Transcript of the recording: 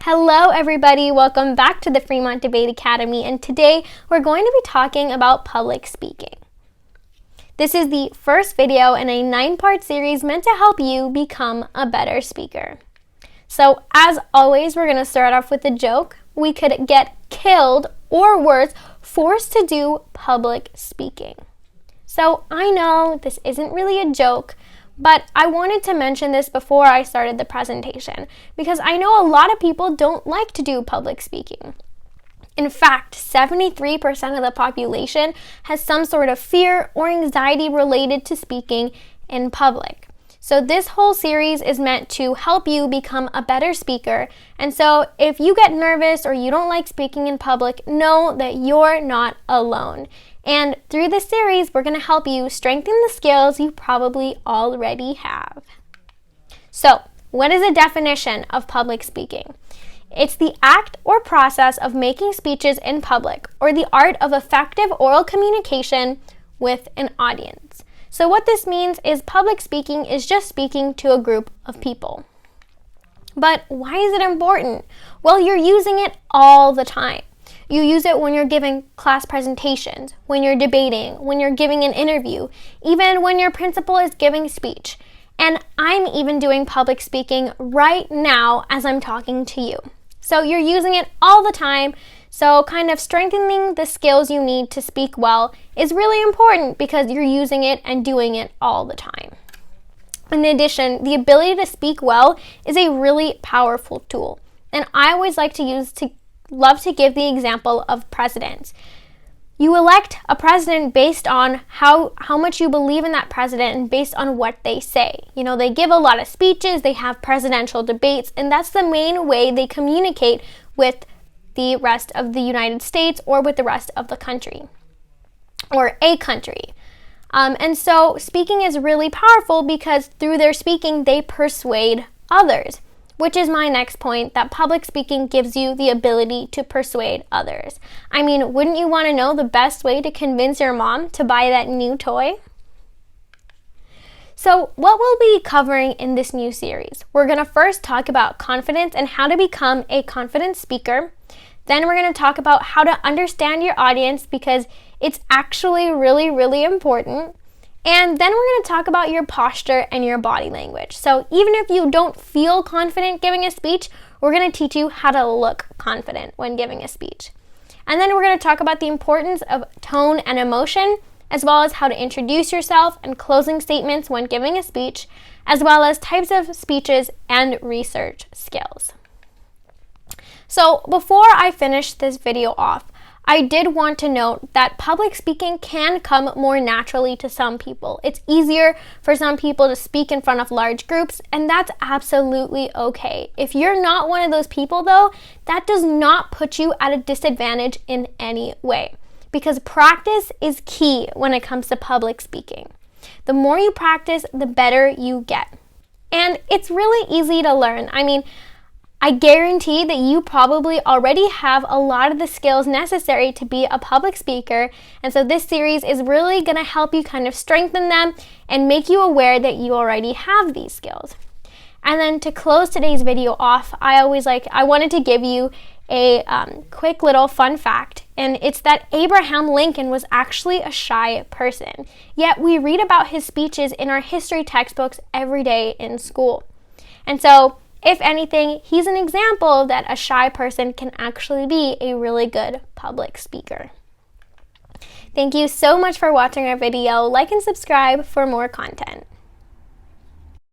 Hello everybody, welcome back to the Fremont Debate Academy, and today we're going to be talking about public speaking. This is the first video in a 9-part series meant to help you become a better speaker. So as always, we're going to start off with a joke. We could get killed or worse, forced to do public speaking. So I know this isn't really a joke, but I wanted to mention this before I started the presentation because I know a lot of people don't like to do public speaking. In fact, 73% of the population has some sort of fear or anxiety related to speaking in public. So this whole series is meant to help you become a better speaker. And so if you get nervous or you don't like speaking in public, know that you're not alone. And through this series, we're going to help you strengthen the skills you probably already have. So, what is a definition of public speaking? It's the act or process of making speeches in public, or the art of effective oral communication with an audience. So what this means is public speaking is just speaking to a group of people. But why is it important? Well, you're using it all the time. You use it when you're giving class presentations, when you're debating, when you're giving an interview, even when your principal is giving a speech. And I'm even doing public speaking right now as I'm talking to you. So you're using it all the time. So kind of strengthening the skills you need to speak well is really important because you're using it and doing it all the time. In addition, the ability to speak well is a really powerful tool. And I always love to give the example of presidents. You elect a president based on how much you believe in that president and based on what they say. You know, they give a lot of speeches, they have presidential debates, and that's the main way they communicate with the rest of the United States or with the rest of the country or a country. And so speaking is really powerful because through their speaking, they persuade others. Which is my next point, that public speaking gives you the ability to persuade others. I mean, wouldn't you want to know the best way to convince your mom to buy that new toy? So what we'll be covering in this new series, we're going to first talk about confidence and how to become a confident speaker. Then we're going to talk about how to understand your audience because it's actually really, really important. And then we're going to talk about your posture and your body language. So even if you don't feel confident giving a speech, we're going to teach you how to look confident when giving a speech. And then we're going to talk about the importance of tone and emotion, as well as how to introduce yourself and closing statements when giving a speech, as well as types of speeches and research skills. So before I finish this video off, I did want to note that public speaking can come more naturally to some people. It's easier for some people to speak in front of large groups, and that's absolutely okay. If you're not one of those people, though, that does not put you at a disadvantage in any way, because practice is key when it comes to public speaking. The more you practice, the better you get. And it's really easy to learn. I mean, I guarantee that you probably already have a lot of the skills necessary to be a public speaker, and so this series is really going to help you kind of strengthen them and make you aware that you already have these skills. And then to close today's video off, I wanted to give you a quick little fun fact, and it's that Abraham Lincoln was actually a shy person, yet we read about his speeches in our history textbooks every day in school. And so if anything, he's an example that a shy person can actually be a really good public speaker. Thank you so much for watching our video. Like and subscribe for more content.